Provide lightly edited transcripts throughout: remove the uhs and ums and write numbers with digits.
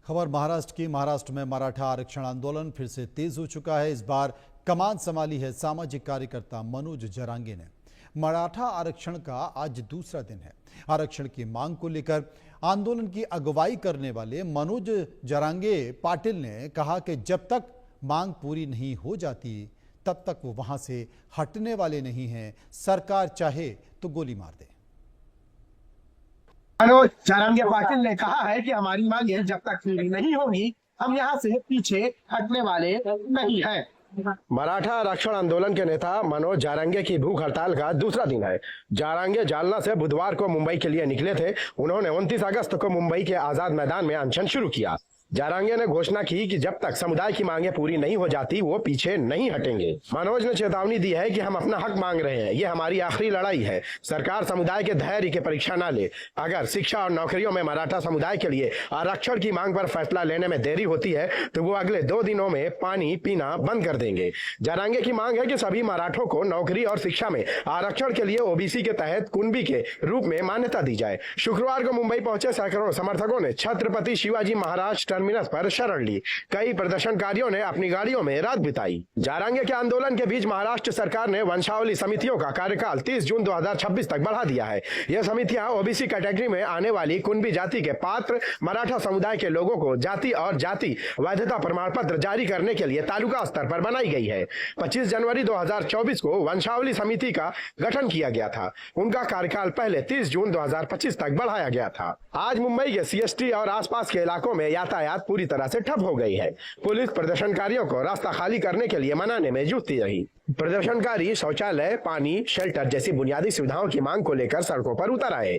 खबर महाराष्ट्र की। महाराष्ट्र में मराठा आरक्षण आंदोलन फिर से तेज हो चुका है। इस बार कमान संभाली है सामाजिक कार्यकर्ता मनोज जरांगे ने। मराठा आरक्षण का आज दूसरा दिन है। आरक्षण की मांग को लेकर आंदोलन की अगुवाई करने वाले मनोज जरांगे पाटिल ने कहा कि जब तक मांग पूरी नहीं हो जाती तब तक वो वहां से हटने वाले नहीं हैं। सरकार चाहे तो गोली मार दे। मनोज जरांगे पाटिल ने कहा है कि हमारी मांगे जब तक पूरी नहीं होगी हम यहाँ से पीछे हटने वाले नहीं हैं। मराठा आरक्षण आंदोलन के नेता मनोज जारंगे की भूख हड़ताल का दूसरा दिन है। जारंगे जालना से बुधवार को मुंबई के लिए निकले थे। उन्होंने 29 अगस्त को मुंबई के आजाद मैदान में अनशन शुरू किया। जारंगे ने घोषणा की कि जब तक समुदाय की मांगे पूरी नहीं हो जाती वो पीछे नहीं हटेंगे। मनोज ने चेतावनी दी है कि हम अपना हक मांग रहे हैं, ये हमारी आखिरी लड़ाई है। सरकार समुदाय के धैर्य की परीक्षा न ले। अगर शिक्षा और नौकरियों में मराठा समुदाय के लिए आरक्षण की मांग पर फैसला लेने में देरी होती है तो वो अगले 2 दिनों में पानी पीना बंद कर देंगे। जारंगे की मांग है कि सभी मराठों को नौकरी और शिक्षा में आरक्षण के लिए ओबीसी के तहत कुनबी के रूप में मान्यता दी जाए। शुक्रवार को मुंबई पहुंचे सैकड़ों समर्थकों ने छत्रपति शिवाजी महाराज टर्मिनस पर शरण ली। कई प्रदर्शनकारियों ने अपनी गाड़ियों में रात बिताई। जारंगे के आंदोलन के बीच महाराष्ट्र सरकार ने वंशावली समितियों का कार्यकाल 30 जून 2026 तक बढ़ा दिया है। यह समितियां ओबीसी कैटेगरी में आने वाली कुनबी जाति के पात्र मराठा समुदाय के लोगों को जाति और जाति वैधता प्रमाण पत्र जारी करने के लिए तालुका स्तर पर बनाई गई है। 25 जनवरी 2024 को वंशावली समिति का गठन किया गया था। उनका कार्यकाल पहले 30 जून 2025 तक बढ़ाया गया था। आज मुंबई के सीएसटी और आसपास के इलाकों में यातायात पूरी तरह से ठप हो गई है। पुलिस प्रदर्शनकारियों को रास्ता खाली करने के लिए मनाने में जुटती रही। प्रदर्शनकारी शौचालय, पानी, शेल्टर जैसी बुनियादी सुविधाओं की मांग को लेकर सड़कों पर उतर आए।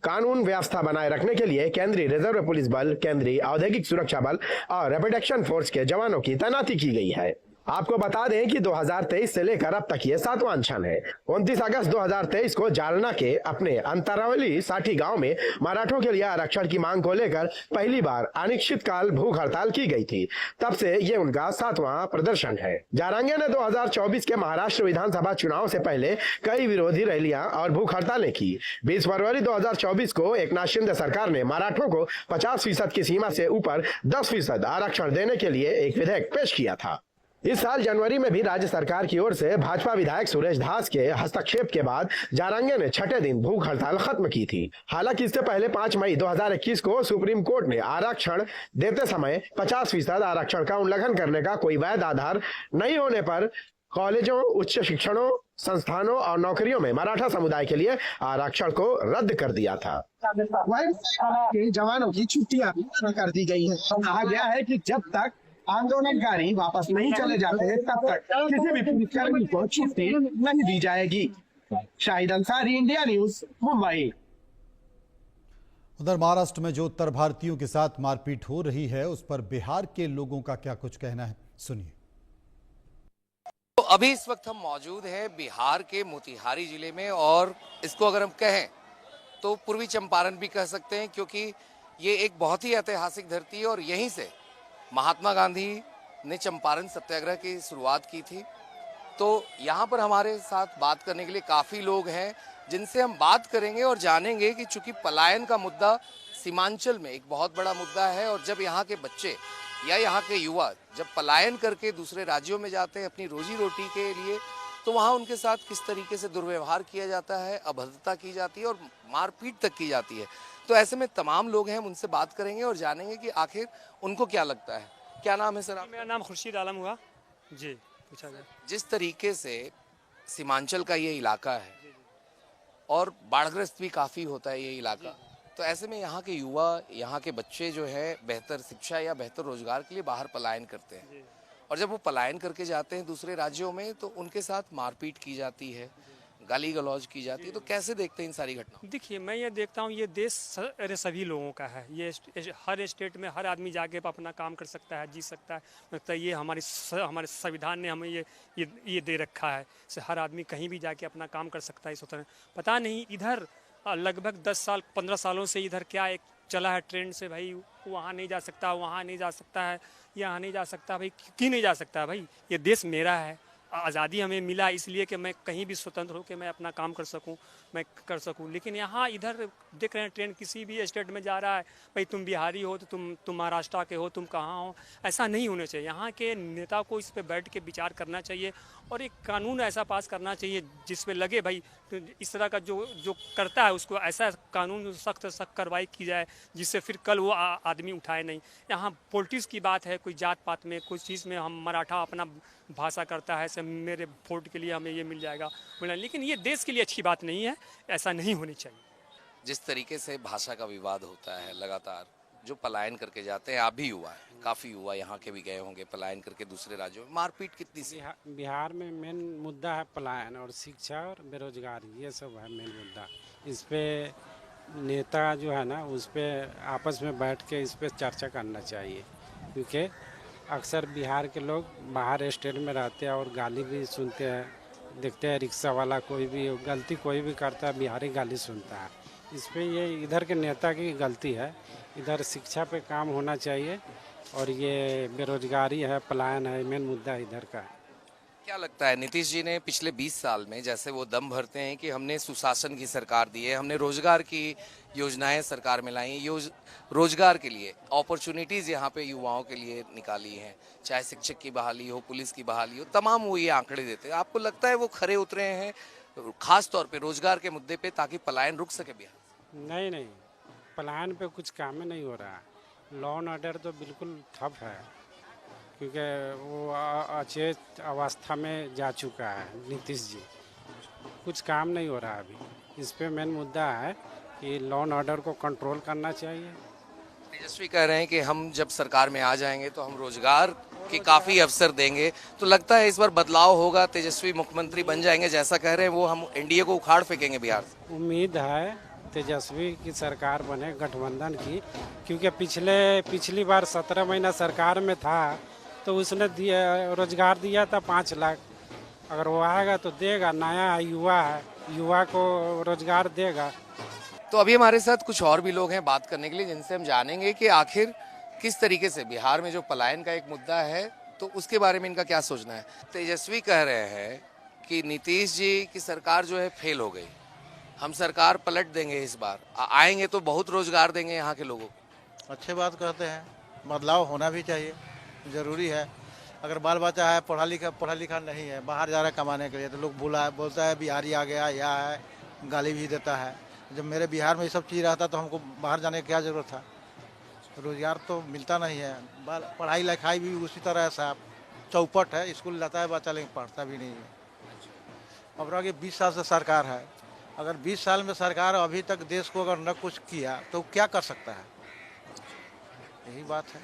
कानून व्यवस्था बनाए रखने के लिए केंद्रीय रिजर्व पुलिस बल, केंद्रीय औद्योगिक सुरक्षा बल और रैपिड एक्शन फोर्स के जवानों की तैनाती की गई है। आपको बता दें कि 2023 से लेकर अब तक ये 7वां अनशन है। 29 अगस्त 2023 को जालना के अपने अंतरावली साठी गांव में मराठों के लिए आरक्षण की मांग को लेकर पहली बार अनिश्चितकाल भूख हड़ताल की गई थी। तब से ये उनका 7वां प्रदर्शन है। जारंगे ने 2024 के महाराष्ट्र विधानसभा चुनाव से पहले कई विरोधी रैलियां और भूख हड़तालें की। 20 फरवरी 2024 को एकनाथ शिंदे सरकार ने मराठों को 50% की सीमा से ऊपर 10% आरक्षण देने के लिए एक विधेयक पेश किया था। इस साल जनवरी में भी राज्य सरकार की ओर से भाजपा विधायक सुरेश धास के हस्तक्षेप के बाद जारंगे ने 6ठे दिन भूख हड़ताल खत्म की थी। हालांकि इससे पहले 5 मई 2021 को सुप्रीम कोर्ट ने आरक्षण देते समय 50% आरक्षण का उल्लंघन करने का कोई वैध आधार नहीं होने पर कॉलेजों, उच्च शिक्षणों, संस्थानों और नौकरियों में मराठा समुदाय के लिए आरक्षण को रद्द कर दिया था। जवानों की छुट्टियां कर दी गई है। कहा गया है कि जब तक आंदोलनकारी वापस नहीं चले जाते तब तक किसी भी पुलिसकर्मी को छुट्टी नहीं दी जाएगी। Shahid Ansari, India news, Mumbai. उधर महाराष्ट्र में जो उत्तर भारतीयों के साथ मारपीट हो रही है उस पर बिहार के लोगों का क्या कुछ कहना है, सुनिए। तो अभी इस वक्त हम मौजूद हैं बिहार के मोतिहारी जिले में, और इसको अगर हम कहें तो पूर्वी चंपारण भी कह सकते हैं, क्योंकि ये एक बहुत ही ऐतिहासिक धरती है और यहीं से महात्मा गांधी ने चंपारण सत्याग्रह की शुरुआत की थी। तो यहाँ पर हमारे साथ बात करने के लिए काफ़ी लोग हैं जिनसे हम बात करेंगे और जानेंगे कि चूंकि पलायन का मुद्दा सीमांचल में एक बहुत बड़ा मुद्दा है, और जब यहाँ के बच्चे या यहाँ के युवा जब पलायन करके दूसरे राज्यों में जाते हैं अपनी रोजी रोटी के लिए, तो वहाँ उनके साथ किस तरीके से दुर्व्यवहार किया जाता है, अभद्रता की जाती है और मारपीट तक की जाती है। तो ऐसे में तमाम लोग हैं, हम उनसे बात करेंगे और जानेंगे कि आखिर उनको क्या लगता है। क्या नाम है सर आप? मेरा नाम खुर्शीद आलम हुआ जी। पूछा जाए जिस तरीके से सीमांचल का ये इलाका है और बाढ़ग्रस्त भी काफ़ी होता है ये इलाका, तो ऐसे में यहाँ के युवा, यहाँ के बच्चे जो है बेहतर शिक्षा या बेहतर रोजगार के लिए बाहर पलायन करते हैं, और जब वो पलायन करके जाते हैं दूसरे राज्यों में तो उनके साथ मारपीट की जाती है, गाली गलौज की जाती है। तो कैसे देखते हैं इन सारी घटनाओं? देखिए, मैं ये देखता हूँ ये देश अरे सभी लोगों का है। ये हर स्टेट में हर आदमी जाके अपना काम कर सकता है, जी सकता है। लगता है ये हमारे संविधान ने हमें ये दे रखा है, से हर आदमी कहीं भी जाके अपना काम कर सकता है। इस होता है, पता नहीं इधर लगभग 10 साल 15 सालों से इधर क्या एक चला है ट्रेंड से, भाई वहाँ नहीं जा सकता, वहाँ नहीं जा सकता है, यहाँ नहीं जा सकता। भाई क्यों नहीं जा सकता? भाई ये देश मेरा है, आज़ादी हमें मिला इसलिए कि मैं कहीं भी स्वतंत्र हो के मैं अपना काम कर सकूं, मैं कर सकूं। लेकिन यहाँ इधर देख रहे हैं ट्रेन किसी भी स्टेट में जा रहा है, भाई तुम बिहारी हो तो तुम महाराष्ट्र के हो, तुम कहाँ हो, ऐसा नहीं होना चाहिए। यहाँ के नेता को इस पर बैठ के विचार करना चाहिए और एक कानून ऐसा पास करना चाहिए जिसमें लगे भाई तो इस तरह का जो जो करता है उसको ऐसा कानून सख्त सख्त कार्रवाई की जाए जिससे फिर कल वो आदमी उठाए नहीं। यहाँ पॉलिटिक्स की बात है, कोई जात पात में कोई चीज़ में हम मराठा अपना भाषा करता है, सब मेरे वोट के लिए हमें ये मिल जाएगा बोला, लेकिन ये देश के लिए अच्छी बात नहीं है, ऐसा नहीं होनी चाहिए। जिस तरीके से भाषा का विवाद होता है लगातार, जो पलायन करके जाते हैं, आप भी युवा हैं, काफ़ी युवा यहाँ के भी गए होंगे पलायन करके दूसरे राज्यों में, मारपीट कितनी सी? बिहार में मेन मुद्दा है पलायन और शिक्षा और बेरोजगारी, ये सब है मेन मुद्दा। इस पे नेता जो है ना उस पे आपस में बैठ के इस पे चर्चा करना चाहिए, क्योंकि अक्सर बिहार के लोग बाहर स्टेट में रहते हैं और गाली भी सुनते हैं। देखते हैं रिक्शा वाला कोई भी गलती कोई भी करता है बिहारी गाली सुनता है। इस पे ये इधर के नेता की गलती है। इधर शिक्षा पे काम होना चाहिए और ये बेरोजगारी है, पलायन है, मेन मुद्दा इधर का है। क्या लगता है नीतीश जी ने पिछले 20 साल में जैसे वो दम भरते हैं कि हमने सुशासन की सरकार दी है, हमने रोजगार की योजनाएं सरकार में लाई, रोजगार के लिए अपॉर्चुनिटीज़ यहाँ पे युवाओं के लिए निकाली हैं, चाहे शिक्षक की बहाली हो, पुलिस की बहाली हो, तमाम वो ये आंकड़े देते हैं। आपको लगता है वो खरे उतरे हैं खास तौर पे रोजगार के मुद्दे पे ताकि पलायन रुक सके बिहार? नहीं, पलायन पे कुछ काम नहीं हो रहा है। लॉ एंड ऑर्डर तो बिल्कुल ठप है, क्योंकि वो अचेत अवस्था में जा चुका है नीतीश जी। कुछ काम नहीं हो रहा अभी। इस पे मेन मुद्दा है कि लॉ एंड ऑर्डर को कंट्रोल करना चाहिए। तेजस्वी कह रहे हैं कि हम जब सरकार में आ जाएंगे तो हम रोजगार के काफी अवसर देंगे, तो लगता है इस बार बदलाव होगा, तेजस्वी मुख्यमंत्री बन जाएंगे जैसा कह रहे हैं वो, हम एनडीए को उखाड़ फेंकेंगे बिहार से? उम्मीद है तेजस्वी की सरकार बने, गठबंधन की, क्योंकि पिछली बार 17 महीना सरकार में था तो उसने रोजगार दिया था 5 लाख। अगर वो आएगा तो देगा, नया युवा है, युवा को रोजगार देगा। तो अभी हमारे साथ कुछ और भी लोग हैं बात करने के लिए, जिनसे हम जानेंगे कि आखिर किस तरीके से बिहार में जो पलायन का एक मुद्दा है तो उसके बारे में इनका क्या सोचना है। तेजस्वी कह रहे हैं कि नीतीश जी की सरकार जो है फेल हो गई, हम सरकार पलट देंगे, इस बार आएंगे तो बहुत रोजगार देंगे यहाँ के लोगों को। अच्छे बात कहते हैं, बदलाव होना भी चाहिए, ज़रूरी है। अगर बाल बच्चा है पढ़ा लिखा नहीं है, बाहर जा रहा है कमाने के लिए, तो लोग बोलता है बिहारी आ गया या है, गाली भी देता है। जब मेरे बिहार में ये सब चीज़ रहता तो हमको बाहर जाने की क्या ज़रूरत था। रोज़गार तो मिलता नहीं है, पढ़ाई लिखाई भी उसी तरह साहब चौपट है, स्कूल जाता है बच्चा लेकिन पढ़ता भी नहीं है। अब आगे 20 साल से सरकार है, अगर 20 साल में सरकार अभी तक देश को अगर न कुछ किया तो क्या कर सकता है, यही बात है।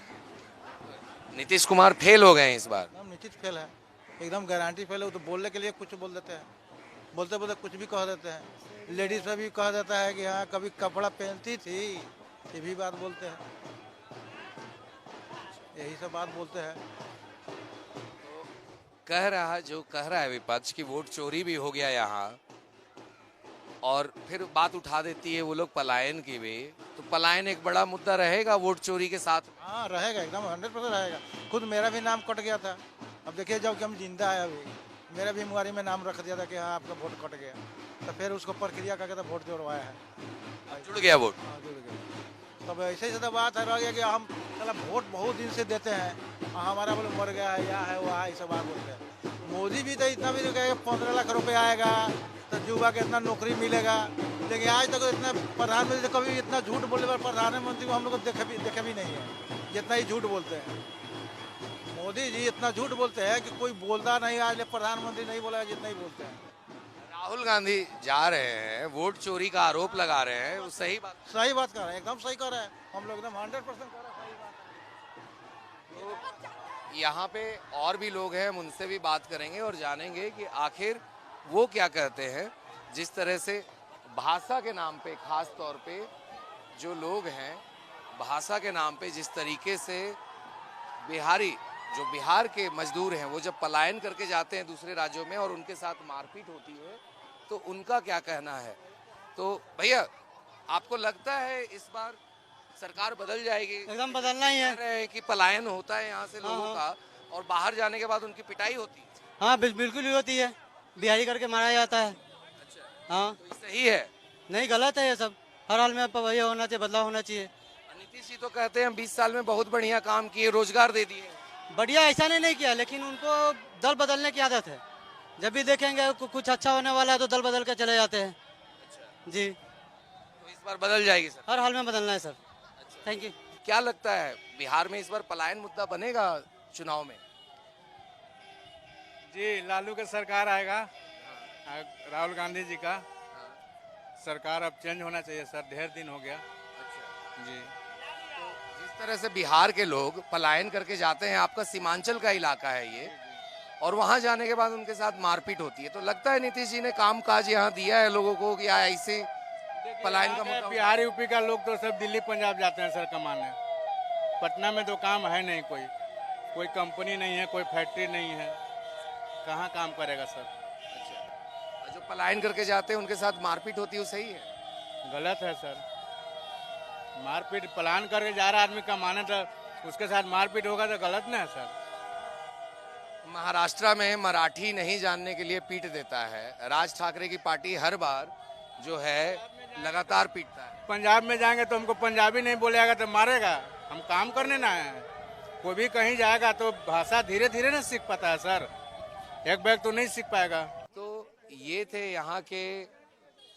नीतीश कुमार फेल हो गए हैं इस बार? एकदम निश्चित फेल है, एकदम गारंटी फेल है। वो तो बोलने के लिए कुछ बोल देते हैं, बोलते बोलते कुछ भी कह देते हैं। लेडीज में भी कह देता है कि हाँ कभी कपड़ा पहनती थी, ये भी बात बोलते हैं, यही सब बात बोलते हैं। कह रहा है विपक्ष की वोट चोरी भी हो गया यहाँ, और फिर बात उठा देती है वो लोग पलायन की भी, तो पलायन एक बड़ा मुद्दा रहेगा वोट चोरी के साथ? हाँ रहेगा, एकदम 100% रहेगा। खुद मेरा भी नाम कट गया था, अब देखिए जब कि हम जिंदा है अभी, मेरा भी मुहारी में नाम रख दिया था कि हाँ आपका वोट कट गया, तो फिर उसको प्रक्रिया करके तो वोट जोड़वाया है, जुड़ गया वोट। हाँ जुड़ गया। तब ऐसे ही तो बात है रह गया कि हम चला वोट बहुत दिन से देते हैं, हमारा बोले मर गया है या है वहाँ, ये सब बात बोलते हैं। मोदी भी तो इतना भी कहेगा 15 लाख रुपये आएगा तो युवा के इतना नौकरी मिलेगा, लेकिन आज तक तो इतना प्रधानमंत्री कभी इतना झूठ बोलने पर प्रधानमंत्री को हम लोग देखे भी नहीं है, जितना ही झूठ बोलते हैं। मोदी जी इतना झूठ बोलते हैं कि कोई बोलता नहीं, आज प्रधानमंत्री नहीं बोला जितना ही बोलते हैं। राहुल गांधी जा रहे हैं, वोट चोरी का आरोप लगा रहे हैं, वो सही बात कर रहे हैं, एकदम सही कर रहे हैं, हम लोग एकदम 100% कर रहे हैं, सही बात है। यहाँ पे और भी लोग हैं, हम उनसे भी बात करेंगे और जानेंगे कि आखिर वो क्या कहते हैं। जिस तरह से भाषा के नाम पे, खास तौर पे जो लोग हैं, भाषा के नाम पे जिस तरीके से जो बिहार के मजदूर हैं, वो जब पलायन करके जाते हैं दूसरे राज्यों में और उनके साथ मारपीट होती है, तो उनका क्या कहना है। तो भैया आपको लगता है इस बार सरकार बदल जाएगी? एकदम बदलना ही है। कह रहे हैं कि पलायन होता है यहाँ से लोगों का और बाहर जाने के बाद उनकी पिटाई होती है। हाँ बिल्कुल ही होती है, बिहारी करके मारा जाता है। हाँ तो ये सही है। नहीं, गलत है ये सब। हर हाल में ये होना चाहिए, बदलाव होना चाहिए। नीतीश जी तो कहते हैं हम 20 साल में बहुत बढ़िया काम किए, रोजगार दे दिए। बढ़िया ऐसा नहीं किया, लेकिन उनको दल बदलने की आदत है। जब भी देखेंगे कुछ अच्छा होने वाला है तो दल बदल के चले जाते हैं। जी, तो इस बार बदल जाएगी सर। हर हाल में बदलना है सर। Thank you. क्या लगता है बिहार में इस बार पलायन मुद्दा बनेगा चुनाव में? जी, लालू का सरकार आएगा, राहुल गांधी जी का सरकार अब चेंज होना चाहिए सर, ढेर दिन हो गया। जी, जिस तरह से बिहार के लोग पलायन करके जाते हैं, आपका सीमांचल का इलाका है ये, और वहां जाने के बाद उनके साथ मारपीट होती है, तो लगता है नीतीश जी ने काम काज यहाँ दिया है लोगों को कि ऐसे पलायन का मुद्दा? बिहार यूपी का लोग तो सब दिल्ली पंजाब जाते हैं सर कमाने। पटना में तो काम है नहीं, कोई कंपनी नहीं है, कोई फैक्ट्री नहीं है, कहाँ काम करेगा सर? जो पलायन करके जाते हैं उनके साथ मारपीट होती है, वो सही है? गलत है सर। मारपीट पलायन करके जा रहा आदमी कमाने, तो उसके साथ मारपीट होगा तो गलत ना है सर। महाराष्ट्र में मराठी नहीं जानने के लिए पीट देता है। राज ठाकरे की पार्टी हर बार जो है लगातार पीटता है। पंजाब में जाएंगे तो हमको पंजाबी नहीं बोलेगा तो मारेगा। हम काम करने ना है, कोई भी कहीं जाएगा तो भाषा धीरे धीरे ना सीख पाता है सर, एक बैग तो नहीं सीख पाएगा। तो ये थे यहाँ के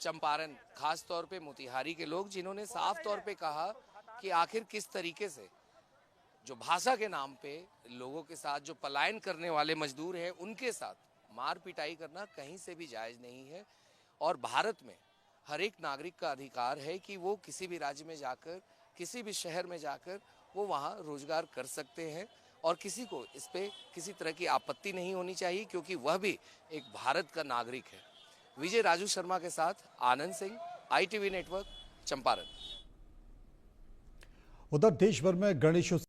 चंपारण, खास तौर पे मोतिहारी के लोग, जिन्होंने साफ तौर पे कहा कि आखिर किस तरीके से जो भाषा के नाम पे लोगों के साथ, जो पलायन करने वाले मजदूर हैं, उनके साथ मार पिटाई करना कहीं से भी जायज नहीं है। और भारत में हर एक नागरिक का अधिकार है कि वो किसी भी राज्य में जाकर, किसी भी शहर में जाकर वो वहाँ रोजगार कर सकते हैं, और किसी को इस पे किसी तरह की आपत्ति नहीं होनी चाहिए, क्योंकि वह भी एक भारत का नागरिक है। विजय राजू शर्मा के साथ आनंद सिंह, ITV नेटवर्क, चंपारण। उधर देश भर में गणेश